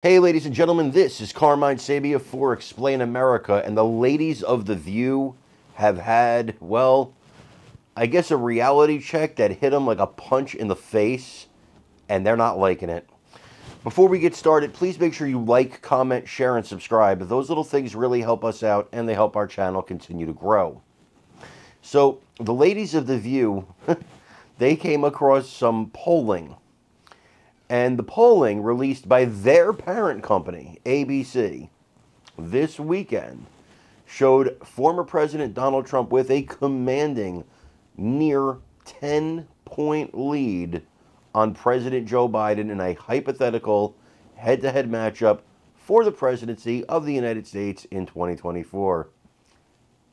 Hey, ladies and gentlemen, this is Carmine Sabia for Explain America, and the ladies of The View have had, well, I guess a reality check that hit them like a punch in the face, and they're not liking it. Before we get started, please make sure you like, comment, share, and subscribe. Those little things really help us out, and they help our channel continue to grow. So, the ladies of The View, they came across some polling. And the polling released by their parent company, ABC, this weekend showed former President Donald Trump with a commanding near 10-point lead on President Joe Biden in a hypothetical head-to-head matchup for the presidency of the United States in 2024.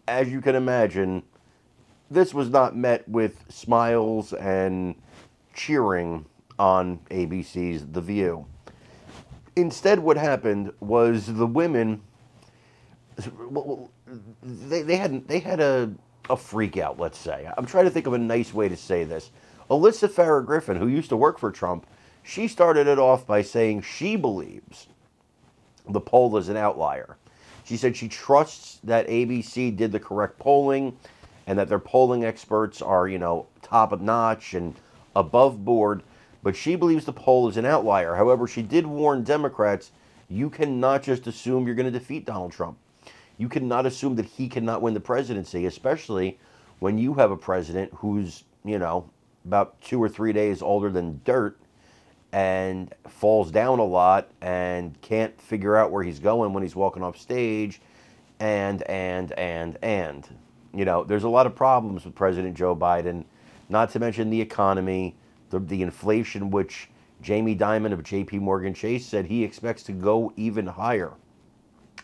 As you can imagine, this was not met with smiles and cheering on ABC's The View. Instead, what happened was the women, they had a freak out, let's say. I'm trying to think of a nice way to say this. Alyssa Farah Griffin, who used to work for Trump, she started it off by saying she believes the poll is an outlier. She said she trusts that ABC did the correct polling and that their polling experts are, top of notch and above board, but she believes the poll is an outlier. However, she did warn Democrats, you cannot just assume you're going to defeat Donald Trump. You cannot assume that he cannot win the presidency, especially when you have a president who's, about 2 or 3 days older than dirt and falls down a lot and can't figure out where he's going when he's walking off stage and. There's a lot of problems with President Joe Biden, not to mention the economy, the inflation, which Jamie Dimon of J.P. Morgan Chase said he expects to go even higher.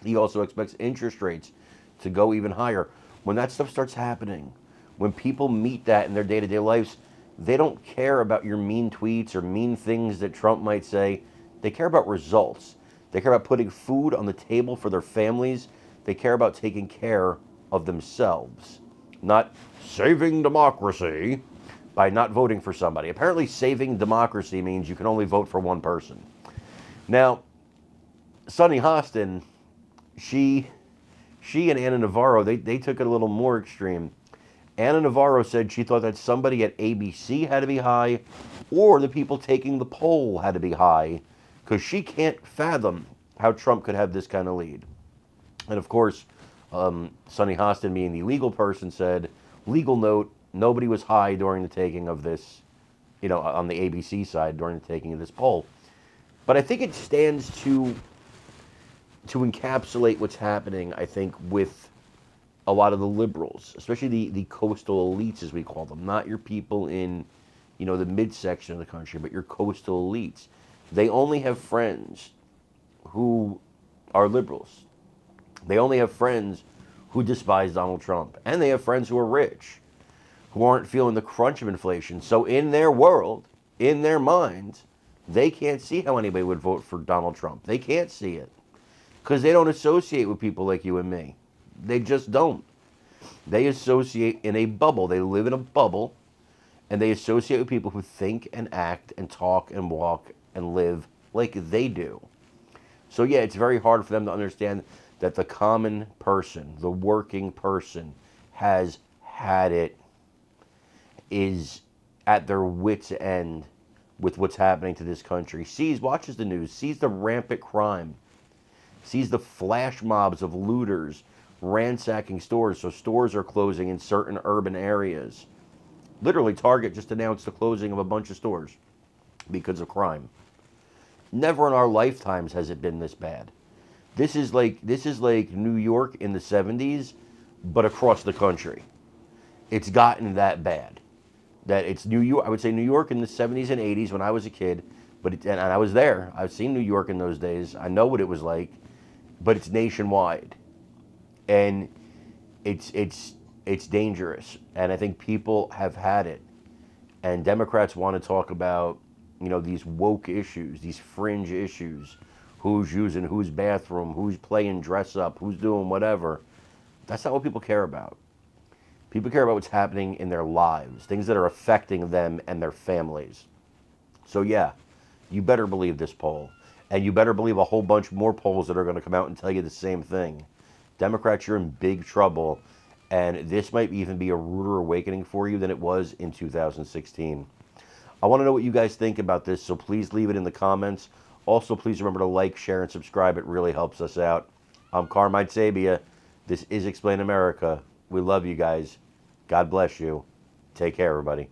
He also expects interest rates to go even higher. When that stuff starts happening, when people meet that in their day-to-day lives, they don't care about your mean tweets or mean things that Trump might say. They care about results. They care about putting food on the table for their families. They care about taking care of themselves, not saving democracy by not voting for somebody. Apparently, saving democracy means you can only vote for one person. Now, Sonny Houston, she and Ana Navarro, they took it a little more extreme. Ana Navarro said she thought that somebody at ABC had to be high, or the people taking the poll had to be high, because she can't fathom how Trump could have this kind of lead. And of course, Sonny Houston, being the legal person, said, legal note, nobody was high during the taking of this, on the ABC side during the taking of this poll. But I think it stands to encapsulate what's happening, I think, with a lot of the liberals, especially the coastal elites, as we call them, not your people in, the midsection of the country, but your coastal elites. They only have friends who are liberals. They only have friends who despise Donald Trump. And they have friends who are rich, who aren't feeling the crunch of inflation. So in their world, in their minds, they can't see how anybody would vote for Donald Trump. They can't see it because they don't associate with people like you and me. They just don't. They associate in a bubble. They live in a bubble, and they associate with people who think and act and talk and walk and live like they do. So yeah, it's very hard for them to understand that the common person, the working person, has had it, is at their wits' end with what's happening to this country. Watches the news, sees the rampant crime, sees the flash mobs of looters ransacking stores. So stores are closing in certain urban areas. Literally, Target just announced the closing of a bunch of stores because of crime. Never in our lifetimes has it been this bad. This is like New York in the 70s, but across the country. It's gotten that bad. That it's New York. I would say New York in the 70s and 80s when I was a kid, and I was there. I've seen New York in those days. I know what it was like, but it's nationwide, and it's dangerous. And I think people have had it, and Democrats want to talk about these woke issues, these fringe issues. Who's using whose bathroom, who's playing dress up, who's doing whatever. That's not what people care about. People care about what's happening in their lives, things that are affecting them and their families. So yeah, you better believe this poll. And you better believe a whole bunch more polls that are going to come out and tell you the same thing. Democrats, you're in big trouble. And this might even be a ruder awakening for you than it was in 2016. I want to know what you guys think about this, so please leave it in the comments. Also, please remember to like, share, and subscribe. It really helps us out. I'm Carmine Sabia. This is Explain America. We love you guys. God bless you. Take care, everybody.